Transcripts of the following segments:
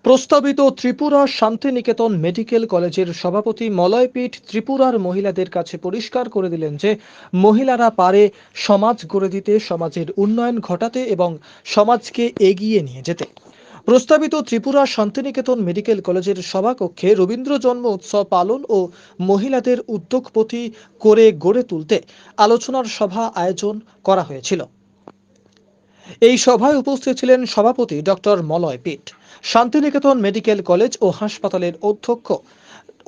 প্রস্তাবিত ত্রিপুরা শান্তিনিকেতন মেডিকেল কলেজের সভাপতি মলয় পীঠ ত্রিপুরার মহিলাদের কাছে পরিষ্কার করে দিলেন যে মহিলারা পারে সমাজ গড়ে দিতে, সমাজের উন্নয়ন ঘটাতে এবং সমাজকে এগিয়ে নিয়ে যেতে। প্রস্তাবিত ত্রিপুরা শান্তিনিকেতন মেডিকেল কলেজের সভাকক্ষে রবীন্দ্র জন্ম উৎসব পালন ও মহিলাদের উদ্যোগপতি করে গড়ে তুলতে আলোচনার সভা আয়োজন করা হয়েছিল। এই সভায় উপস্থিত ছিলেন সভাপতি ডক্টর মলয় পীঠ, শান্তিনিকেতন মেডিকেল কলেজ ও হাসপাতালের অধ্যক্ষ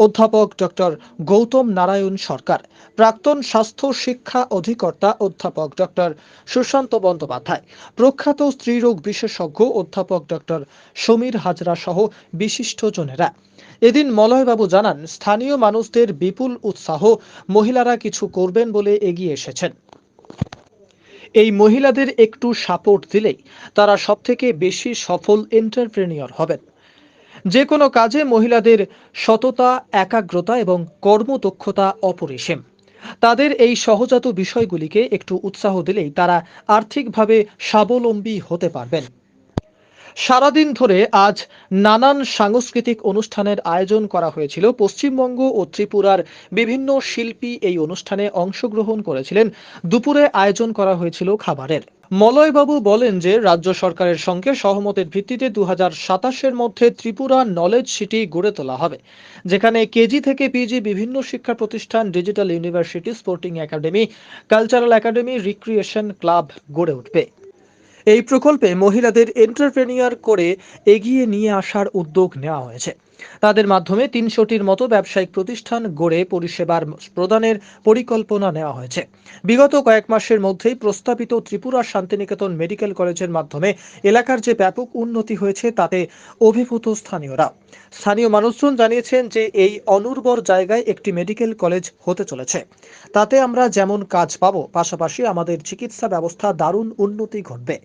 অধ্যাপক ডক্টর গৌতম নারায়ণ সরকার, প্রাক্তন স্বাস্থ্য শিক্ষা অধিকর্তা অধ্যাপক ডক্টর সুশান্ত বন্দ্যোপাধ্যায়, প্রখ্যাত স্ত্রীরোগ বিশেষজ্ঞ অধ্যাপক ডক্টর সমীর হাজরা সহ বিশিষ্টজনেরা। এদিন মলয়বাবু জানান, স্থানীয় মানুষদের বিপুল উৎসাহ, মহিলারা কিছু করবেন বলে এগিয়ে এসেছেন। এই মহিলাদের একটু সাপোর্ট দিলেই তারা সবথেকে বেশি সফল এন্টারপ্রেনিয়র হবেন। যে কোনো কাজে মহিলাদের সততা, একাগ্রতা এবং কর্মদক্ষতা অপরিসীম। তাদের এই সহজাত বিষয়গুলিকে একটু উৎসাহ দিলেই তারা আর্থিকভাবে স্বাবলম্বী হতে পারবেন। সারাদিন ধরে আজ নানান সাংস্কৃতিক অনুষ্ঠানের আয়োজন করা হয়েছিল। পশ্চিমবঙ্গ ও ত্রিপুরার বিভিন্ন শিল্পী এই অনুষ্ঠানে অংশগ্রহণ করেছিলেন। দুপুরে আয়োজন করা হয়েছিল খাবারের। মলয়বাবু বলেন যে রাজ্য সরকারের সঙ্গে সহমতের ভিত্তিতে 2027-এর মধ্যে ত্রিপুরা নলেজ সিটি গড়ে তোলা হবে, যেখানে কেজি থেকে পিজি বিভিন্ন শিক্ষা প্রতিষ্ঠান, digital university, sporting academy, cultural academy, recreation club গড়ে উঠবে। এই প্রকল্পে মহিলাদের এন্টারপ্রেনিয়র করে এগিয়ে নিয়ে আসার উদ্যোগ নেওয়া হয়েছে। তাদের মাধ্যমে 300টির মতো ব্যবসায়িক প্রতিষ্ঠান গড়ে পরিষেবার প্রদানের পরিকল্পনা নেওয়া হয়েছে। বিগত কয়েক মাসের মধ্যেই প্রস্তাবিত ত্রিপুরা শান্তিনিকেতন মেডিকেল কলেজের মাধ্যমে এলাকার যে ব্যাপক উন্নতি হয়েছে তাতে অভিভূত স্থানীয়রা। স্থানীয় মানুষজন জানিয়েছেন যে এই অনুর্বর জায়গায় একটি মেডিকেল কলেজ হতে চলেছে। তাতে আমরা যেমন কাজ পাবো, পাশাপাশি আমাদের চিকিৎসা ব্যবস্থা দারুণ উন্নতি ঘটবে।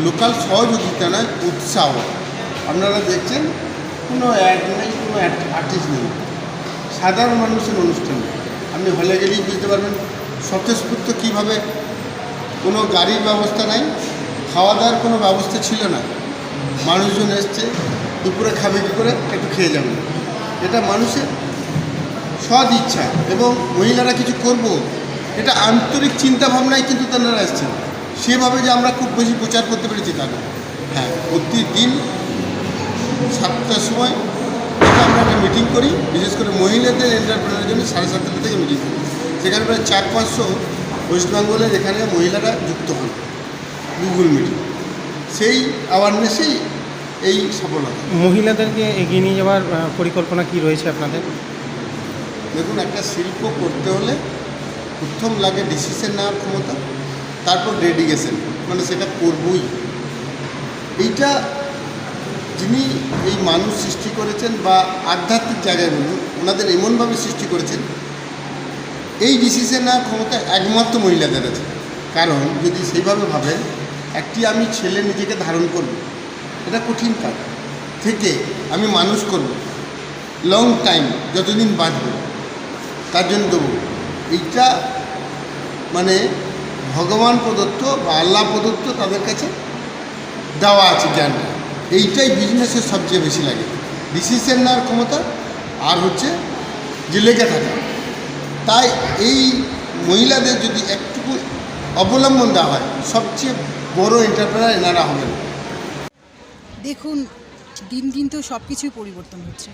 লোকাল সহযোগিতা নয়, উৎসাহ। আপনারা দেখছেন কোনো অ্যাড নেই, কোনো আর্টিস্ট নেই, সাধারণ মানুষের অনুষ্ঠান। আপনি হলে গেলেই বুঝতে পারবেন স্বতঃস্ফূর্ত কীভাবে। কোনো গাড়ির ব্যবস্থা নাই, খাওয়া দাওয়ার কোনো ব্যবস্থা ছিল না। মানুষজন এসছে, দুপুরে খাবে কী করে, একটু খেয়ে যাবে। এটা মানুষের সৎ ইচ্ছা এবং মহিলারা কিছু করব, এটা আন্তরিক চিন্তাভাবনায় কিন্তু তারা এসছেন। সেভাবে যে আমরা খুব বেশি প্রচার করতে পেরেছি তা না। হ্যাঁ, প্রতিদিন 7টার সময় আমরা একটা মিটিং করি, বিশেষ করে মহিলাদের এন্টারপ্রেনারের জন্য 7:30 থেকে মিটিং করি। সেখানে প্রায় 400-500 ওয়েস্ট বেঙ্গলের এখানে মহিলারা যুক্ত হন গুগল মিটিং। সেই অ্যাওয়ারনেসেই এই সফলতা। মহিলাদেরকে এগিয়ে নিয়ে যাওয়ার পরিকল্পনা কি রয়েছে আপনাদের? দেখুন, একটা শিল্প করতে হলে প্রথম লাগে ডিসিশন নেওয়ার ক্ষমতা, তারপর ডেডিকেশন, মানে সেটা করবই। এইটা যিনি এই মানুষ সৃষ্টি করেছেন বা আধ্যাত্মিক জায়গায় বলুন, ওনাদের এমনভাবে সৃষ্টি করেছেন, এই ডিসিশন নেওয়ার ক্ষমতা একমাত্র মহিলাদের আছে। কারণ যদি সেইভাবে ভাবেন, একটি আমি ছেলে নিজেকে ধারণ করব, এটা কঠিন কাজ, থেকে আমি মানুষ করব লং টাইম, যতদিন বাঁচব তার জন্য দেবো, এইটা মানে ভগবান প্রদত্ত বা আল্লাহ প্রদত্ত তাদের কাছে দেওয়া আছে জ্ঞানটা। এইটাই বিজনেসের সবচেয়ে বেশি লাগে, ডিসিশন নেওয়ার ক্ষমতা আর হচ্ছে যে লেগে থাকা। তাই এই মহিলাদের যদি একটুকু অবলম্বন দেওয়া হয়, সবচেয়ে বড় এন্টারপ্রেনার এনারা হবেন। দেখুন, দিন দিন তো সব কিছুই পরিবর্তন হচ্ছে।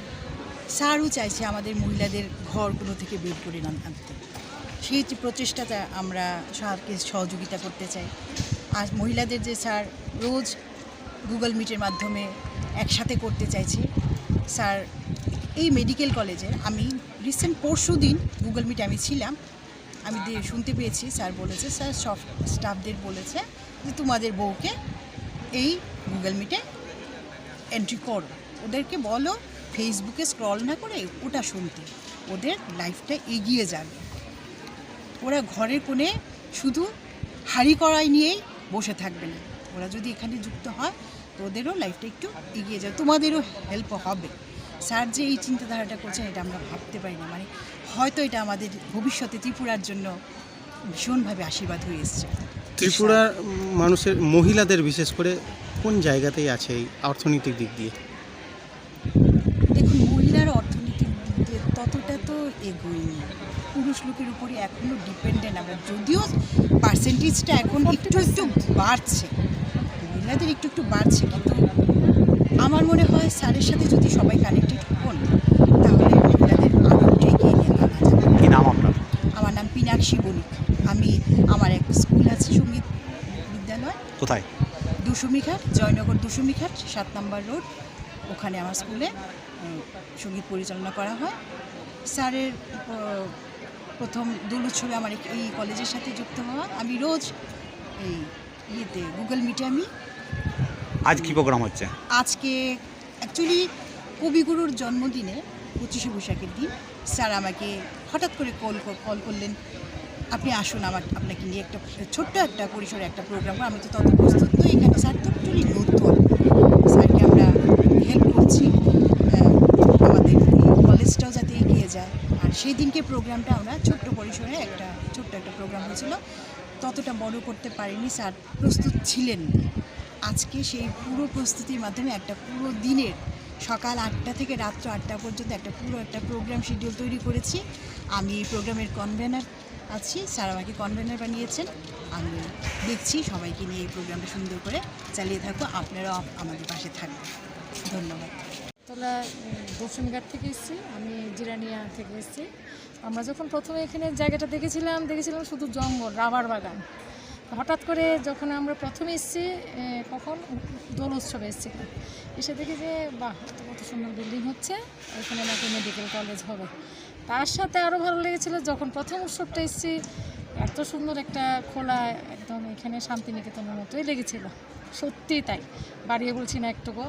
স্যারও চাইছে আমাদের মহিলাদের ঘরগুলো থেকে বের করে আনতে। সেই প্রচেষ্টাটা আমরা স্যারকে সহযোগিতা করতে চাই। আর মহিলাদের যে স্যার রোজ গুগল মিটের মাধ্যমে একসাথে করতে চাইছি। স্যার এই মেডিকেল কলেজে আমি রিসেন্ট পরশু দিন গুগল মিটে আমি ছিলাম, আমি শুনতে পেয়েছি স্যার বলেছে, স্যার সব স্টাফদের বলেছে যে তোমাদের বউকে এই গুগল মিটে এন্ট্রি করো, ওদেরকে বলো ফেসবুকে স্ক্রল না করে ওটা শুনতে, ওদের লাইফটা এগিয়ে যাবে। ওরা ঘরের কোণে শুধু হাঁড়ি কড়াই নিয়েই বসে থাকবে না, ওরা যদি এখানে যুক্ত হয় তো ওদেরও লাইফটা একটু এগিয়ে যাবে, তোমাদেরও হেল্প হবে। স্যার যে এই চিন্তাধারাটা করছেন এটা আমরা ভাবতে পারি না। মানে হয়তো এটা আমাদের ভবিষ্যতে ত্রিপুরার জন্য ভীষণভাবে আশীর্বাদ হয়ে এসছে। ত্রিপুরার মানুষের মহিলাদের বিশেষ করে কোন জায়গাতেই আছে এই অর্থনৈতিক দিক দিয়ে? দেখুন, মহিলার অর্থনীতির দিক দিয়ে ততটা তো এগোয়নি, পুরুষ লোকের উপরে এখনও ডিপেন্ডেন্ট আমরা, যদিও পার্সেন্টেজটা এখন একটু একটু বাড়ছে, মহিলাদের একটু একটু বাড়ছে, কিন্তু আমার মনে হয় স্যারের সাথে যদি সবাই কানেক্টেড হন তাহলে মহিলাদের আরও এগিয়ে নিয়ে আনা যাবে। কি নাম আপনার? আমার নাম পিনাক্ষী বণিক। আমি আমার এক স্কুল আছে সঙ্গীত বিদ্যালয়, কোথায়? দুশুমিঘাট, জয়নগর দুশুমিঘাট 7 নম্বর রোড, ওখানে আমার স্কুলে সঙ্গীত পরিচালনা করা হয়। স্যারের প্রথম দোল উৎসবে আমার এই কলেজের সাথে যুক্ত হওয়া। আমি রোজ এই গুগল মিটে আমি আজ কি প্রোগ্রাম হচ্ছে? আজকে অ্যাকচুয়ালি কবিগুরুর জন্মদিনে 25শে বৈশাখের দিন স্যার আমাকে হঠাৎ করে কল করলেন, আপনি আসুন আপনাকে নিয়ে একটা ছোট্ট একটা পরিসরে একটা প্রোগ্রাম। আমি তো তত প্রস্তুত নই, এখানে স্যার তো টোটালি নতুন, স্যারকে আমরা হেল্প করছি আমাদের কলেজটাও যাতে এগিয়ে যায়। আর সেই দিনকে প্রোগ্রামটা আমরা ছোট্ট পরিসরে ছোট্ট একটা প্রোগ্রাম হয়েছিল, ততটা বড় করতে পারিনি, স্যার প্রস্তুত ছিলেন। আজকে সেই পুরো প্রস্তুতির মাধ্যমে একটা পুরো দিনের সকাল 8টা থেকে রাত্র 8টা পর্যন্ত একটা প্রোগ্রাম শিডিউল তৈরি করেছি। আমি এই প্রোগ্রামের কনভেনার আছি, স্যার আমাকে কনভেনার বানিয়েছেন। আমি দেখছি সবাইকে নিয়ে এই প্রোগ্রামটা সুন্দর করে চালিয়ে থাকবো, আপনারাও আমাদের পাশে থাকবেন। ধন্যবাদ। তোলা দশমীঘাট থেকে এসেছি, আমি জিরানিয়া থেকে এসেছি। আমরা যখন প্রথমে এখানে জায়গাটা দেখেছিলাম শুধু জঙ্গল, রাবার বাগান। হঠাৎ করে যখন আমরা প্রথমে এসেছি, কখন দোল উৎসবে এসেছিলাম, এসে দেখি যে বাহ, কত সুন্দর বিল্ডিং হচ্ছে, এখানে নাকি মেডিকেল কলেজ হবে। তার সাথে আরও ভালো লেগেছিলো যখন প্রথম উৎসবটা এসেছি, এত সুন্দর একটা খোলা, একদম এখানে শান্তিনিকেতনের মতোই লেগেছিলো। সত্যিই তাই, বাড়িয়ে বলছি না একটুকু,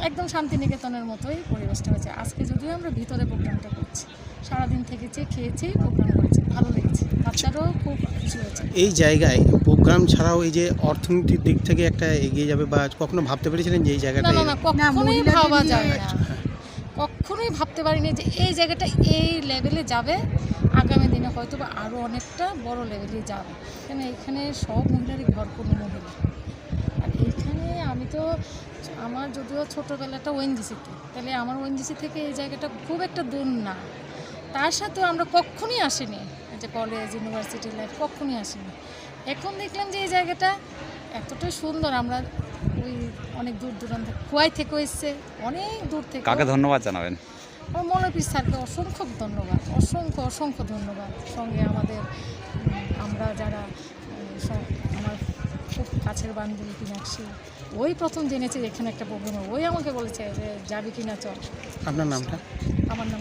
একদম শান্তিনিকেতনের মতোই পরিবেশটা হয়েছে। আজকে যদিও আমরা ভিতরে প্রোগ্রামটা করছি, সারাদিন থেকেছি, খেয়েছি, প্রোগ্রাম করেছি, ভালো লেগেছে, বাচ্চারাও খুব খুশি হয়েছে। এই জায়গায় প্রোগ্রাম ছাড়াও এই যে অর্থনীতির দিক থেকে একটা এগিয়ে যাবে, বা কখনো ভাবতে পেরেছিলেন যে এই জায়গাটা? না, কখনোই ভাবা যায় না, কখনোই ভাবতে পারিনি যে এই জায়গাটা এই লেভেলে যাবে। আগামী দিনে হয়তো বা আরও অনেকটা বড় লেভেলে যাবে, কেন এখানে সব মহিলারই ঘর, কোনো মহিলা। আর এইখানে আমি তো, আমার যদিও ছোটোবেলাটা ওএনজিসিতে, তাহলে আমার ওএনজিসি থেকে এই জায়গাটা খুব একটা দূর না। তার সাথেও আমরা কখনই আসিনি যে কলেজ, ইউনিভার্সিটি লাইফ কখনই আসিনি। এখন দেখলাম যে এই জায়গাটা এতটাই সুন্দর। আমরা ওই অনেক দূর দূরান্ত, খোয়াই থেকেও এসছে, অনেক দূর থেকে। কাকে ধন্যবাদ জানাবেন? আমার মৌলভী স্যারকে অসংখ্য ধন্যবাদ, অসংখ্য ধন্যবাদ। সঙ্গে আমাদের আমরা যারা আমার খুব কাছের বান্ধবী পিনাক্ষী, ওই প্রথম জেনেছে এখানে একটা প্রোগ্রাম, ওই আমাকে বলেছে যে যাবি কিনা চল। আপনার নামটা? আমার নাম